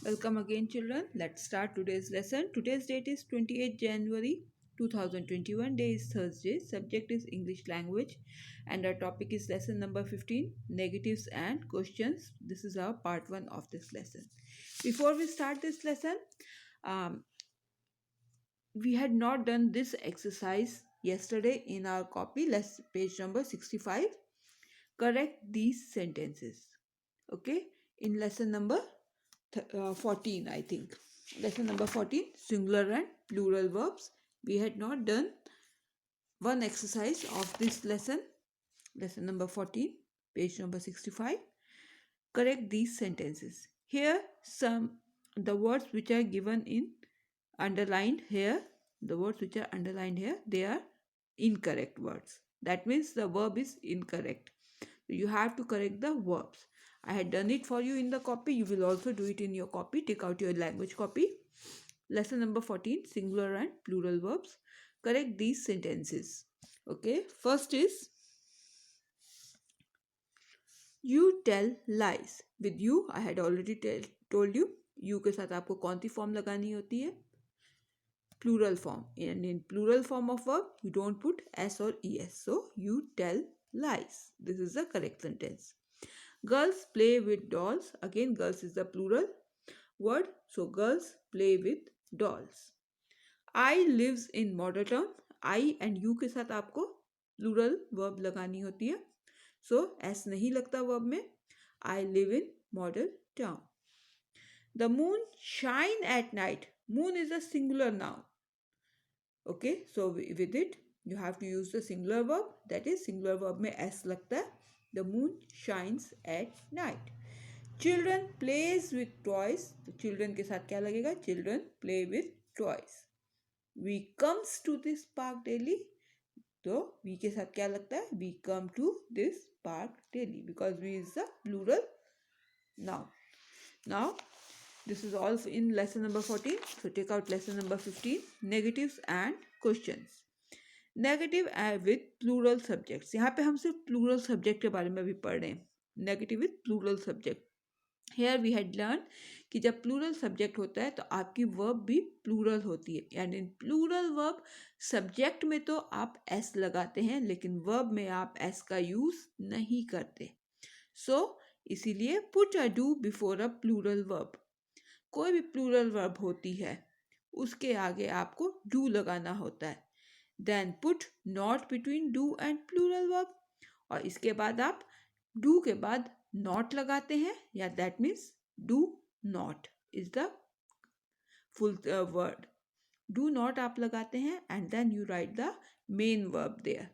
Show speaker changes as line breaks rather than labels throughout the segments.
Welcome again, children. Let's start today's lesson. Today's date is 28th January 2021. Day is Thursday. Subject is English language. And our topic is lesson number 15 Negatives and Questions. This is our part 1 of this lesson. Before we start this lesson, um, we had not done this exercise yesterday in our copy. Let's page number 65. Correct these sentences. Okay. In lesson number 14, I think. Lesson number 14, singular and plural verbs. We had not done one exercise of this lesson. Lesson number 14, page number 65. Correct these sentences. Here, the words which are given in underlined here, they are incorrect words. That means the verb is incorrect. You have to correct the verbs. I had done it for you in the copy. You will also do it in your copy. Take out your language copy. Lesson number 14, singular and plural verbs. Correct these sentences. Okay. First is, you tell lies. With you, I had already told you. You के साथ आपको कौन सी form लगानी होती है? Plural form. And in plural form of verb, you don't put s or es. So, you tell lies. This is the correct sentence. Girls play with dolls. Again, girls is the plural word. So, girls play with dolls. I lives in model town. I and you के साथ आपको plural verb लगानी होती है. So, s नहीं लगता verb में. I live in model town. The moon shine at night. Moon is a singular noun. Okay, so with it, you have to use the singular verb. That is, singular verb में s लगता है. The moon shines at night. Children plays with toys. तो children के साथ क्या लगेगा? Children play with toys. We comes to this park daily. तो we के साथ क्या लगता है? We come to this park daily because we is the plural noun. Now, this is all in lesson number 14. So take out lesson number 15, negatives and questions. Negative with plural subjects. यहाँ पे हम सिर्फ plural subject के बारे में भी पढ़ रहे हैं. Negative with plural subject. Here we had learn कि जब प्लूरल सब्जेक्ट होता है तो आपकी वर्ब भी प्लूरल होती है. यानी इन प्लूरल वर्ब सब्जेक्ट में तो आप एस लगाते हैं लेकिन वर्ब में आप एस का यूज नहीं करते. सो इसीलिए put a do before a plural verb. कोई भी प्लूरल वर्ब होती है उसके आगे आपको डू लगाना होता है. Then put not between do and plural verb. और इसके बाद आप do के बाद not लगाते हैं या that means do not is the full word. Do not आप लगाते हैं and then you write the main verb there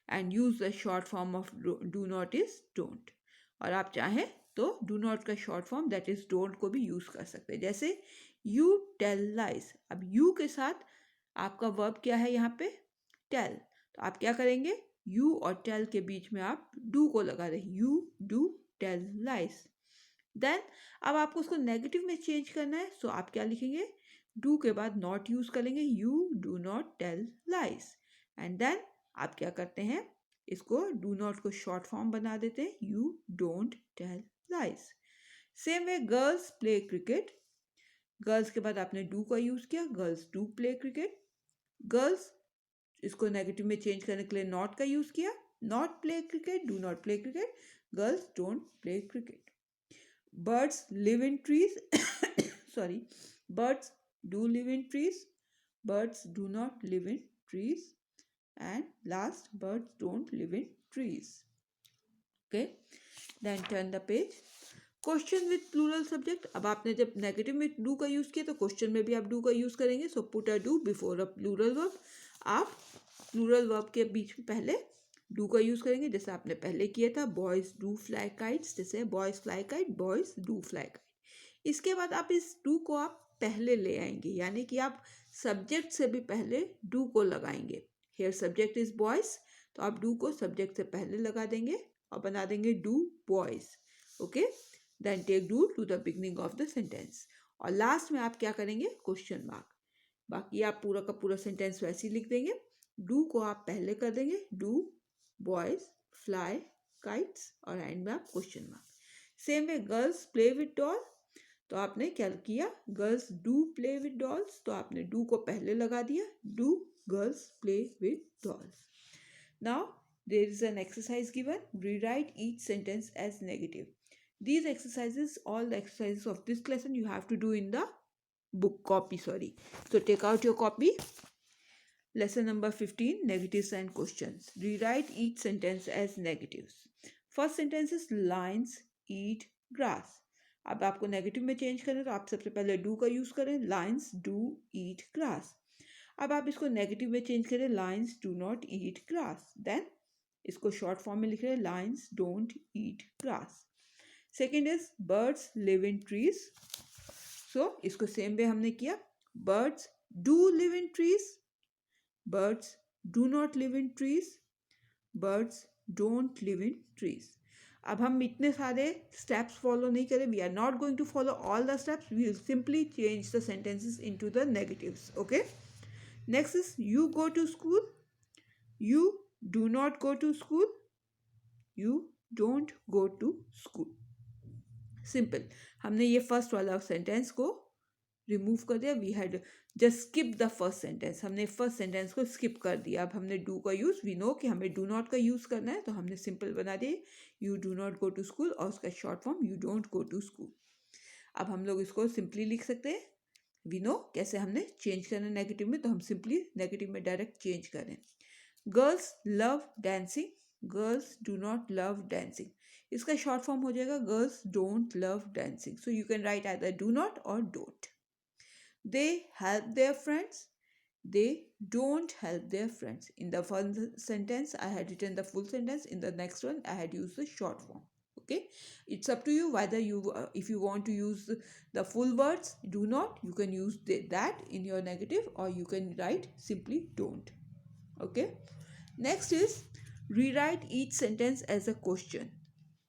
and use the short form of do not is don't. और आप चाहें तो do not का short form that is don't को भी use कर सकते हैं. जैसे you tell lies. अब you के साथ आपका वर्ब क्या है यहाँ पे? टेल. तो आप क्या करेंगे? यू और टेल के बीच में आप डू को लगा रहे. You do tell lies. Then अब आपको उसको नेगेटिव में चेंज करना है. सो आप क्या लिखेंगे? डू के बाद नॉट यूज करेंगे. You do not tell lies. And then आप क्या करते हैं? इसको डू नॉट को शॉर्ट फॉर्म बना देते हैं. You don't tell lies. Same way girls play cricket. Girls के बाद आपने डू का यूज किया. Girls do play cricket. Girls इसको नेगेटिव में चेंज करने के लिए नॉट का यूज किया. Not play cricket, do not play cricket. Girls don't play cricket. Birds live in trees. Sorry, birds do live in trees. Birds do not live in trees. And last, birds don't live in trees. Okay, then turn the page. Question with plural subject. अब आपने जब negative में do का use किया तो question में भी आप डू का यूज करेंगे. So put a do before a plural verb. आप प्लूरल वर्ब के बीच में पहले डू का यूज करेंगे जैसे आपने पहले किया था. Boys do fly kites. जैसे boys fly kite, boys do fly kite. इसके बाद आप इस डू को आप पहले ले आएंगे यानी कि आप सब्जेक्ट से भी पहले डू को लगाएंगे. हेयर सब्जेक्ट इज बॉयज तो आप डू को सब्जेक्ट से पहले लगा देंगे और बना देंगे do boys. Okay, then take do to the beginning of the sentence. और लास्ट में आप क्या करेंगे? Question mark. बाकी आप पूरा का पूरा सेंटेंस वैसे ही लिख देंगे. डू को आप पहले कर देंगे. डू बॉयज फ्लाई काइट्स और एंड में आप question mark. Same way girls play with doll. तो आपने क्या किया, girls do play with dolls, तो आपने डू को पहले लगा दिया, do girls play with dolls. Now there is an exercise given, rewrite each sentence as negative. These exercises, all the exercises of this lesson you have to do in the book copy, sorry. So take out your copy. Lesson number 15, negatives and questions. Rewrite each sentence as negatives. First sentence is lions eat grass. अब आपको negative में change करें तो आप सबसे पहले do का use करें, लाइन्स डू ईट ग्रास. अब आप इसको नेगेटिव में चेंज करें, lions do not eat grass. Then इसको शॉर्ट फॉर्म में लिख रहे हैं, lions don't eat grass. Second is birds live in trees. So इसको सेम वे हमने किया, birds do live in trees, birds do not live in trees, birds don't live in trees. अब हम इतने सारे steps follow नहीं करें, we are not going to follow all the steps, we will simply change the sentences into the negatives. Okay, next is you go to school, you do not go to school, you don't go to school. Simple. हमने ये first वाला sentence को remove कर दिया, we had just skip the first sentence, हमने first sentence को skip कर दिया. अब हमने डू का यूज़, वी नो कि हमें डू नॉट का यूज़ करना है, तो हमने सिंपल बना दिए, you do not go to school, और उसका short form you don't go to school. अब हम लोग इसको सिंपली लिख सकते हैं, वी नो कैसे हमने चेंज करना है नेगेटिव में, तो हम सिंपली नेगेटिव में डायरेक्ट चेंज करें. Girls love dancing, girls do not love dancing. इसका शॉर्ट फॉर्म हो जाएगा girls don't love dancing. So you can write either do not और don't. They help their friends, they don't help their friends. In the first sentence I had written the full sentence, in the next one I had used the short form. Okay, it's up to you whether you if you want to use the full words do not, you can use that in your negative, or you can write simply don't. Okay, next is rewrite each sentence as a question.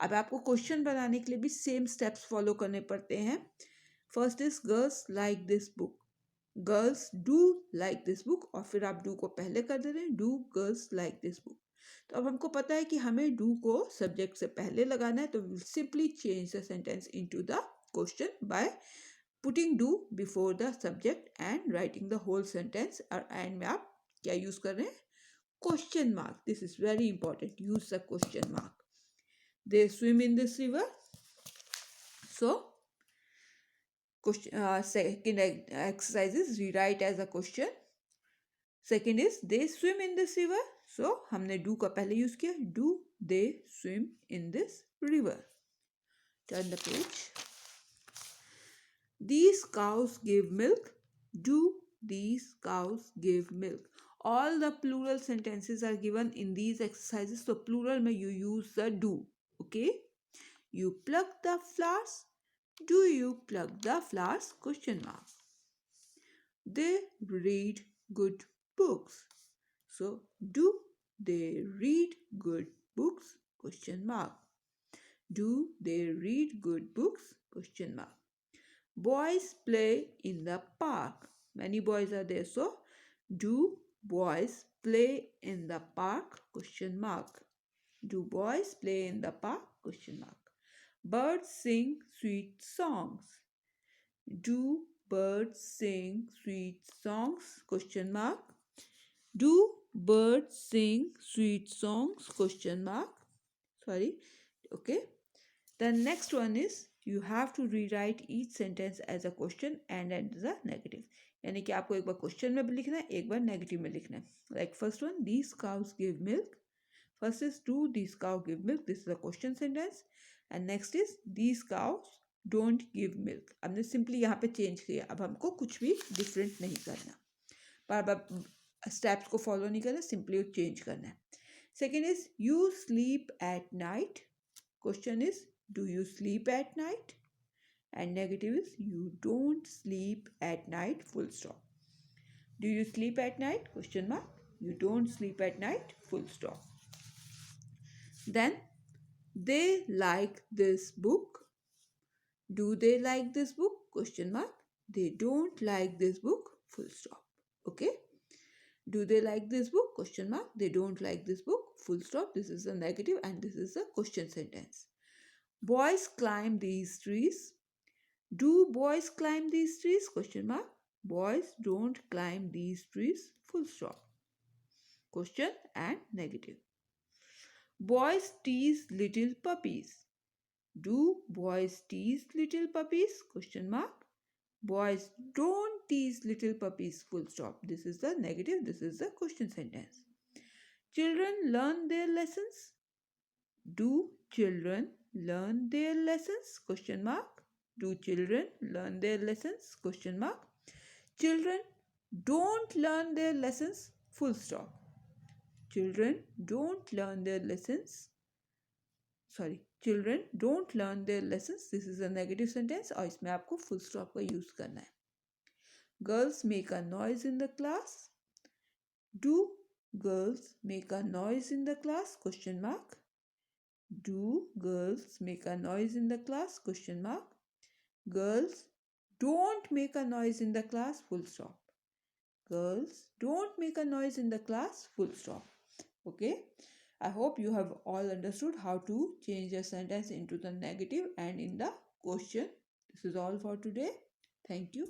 अब आपको question बनाने के लिए भी same steps follow करने पड़ते हैं. First is girls like this book, girls do like this book, और फिर आप डू को पहले कर दे रहे हैं, do girls like this book. तो अब हमको पता है कि हमें डू को सब्जेक्ट से पहले लगाना है, तो will simply change the sentence into the question by putting do before the subject and writing the whole sentence. और एंड में आप क्या यूज कर रहे हैं, question mark. This is very important, use the question mark. They swim in this river. So second exercise is rewrite as a question. Second is they swim in this river. So हमने do का पहले use किया, do they swim in this river. Turn the page. These cows give milk. Do these cows give milk? All the plural sentences are given in these exercises. So plural में you use the do. Okay. You pluck the flowers. Do you pluck the flowers? Question mark. They read good books. So do they read good books? Question mark. Do they read good books? Question mark. Boys play in the park. Many boys are there. So do boys play in the park? Question mark. Do boys play in the park? Question mark. Birds sing sweet songs. Do birds sing sweet songs? Question mark. Do birds sing sweet songs? Question mark. Sorry. Okay. The next one is you have to rewrite each sentence as a question and as a negative. यानी कि आपको एक बार question में भी लिखना है, एक बार negative में लिखना है. Like first one, these cows give milk. First is do these cows give milk? This is a question sentence. And next is these cows don't give milk. हमने सिंपली यहाँ पे चेंज किया. अब हमको कुछ भी डिफरेंट नहीं करना, बार बार स्टेप्स को फॉलो नहीं करना, सिंपली चेंज करना है. Second is you sleep at night. Question is do you sleep at night? And negative is you don't sleep at night. Full stop. Do you sleep at night? Question mark. You don't sleep at night. Full stop. Then they like this book. Do they like this book? Question mark. They don't like this book. Full stop. Okay. Do they like this book? Question mark. They don't like this book. Full stop. This is a negative and this is a question sentence. Boys climb these trees. Do boys climb these trees? Question mark. Boys don't climb these trees. Full stop. Question and negative. Boys tease little puppies. Do boys tease little puppies? Question mark. Boys don't tease little puppies. Full stop. This is the negative. This is the question sentence. Children learn their lessons. Do children learn their lessons? Question mark. Do children learn their lessons? Question mark. Children don't learn their lessons. Full stop. Children don't learn their lessons. Children don't learn their lessons. This is a negative sentence और इसमें आपको full stop का use करना है. Girls make a noise in the class. Do girls make a noise in the class? Question mark. Do girls make a noise in the class? Question mark. Girls don't make a noise in the class. Full stop. Girls don't make a noise in the class. Full stop. Okay. I hope you have all understood how to change a sentence into the negative and in the question. This is all for today. Thank you.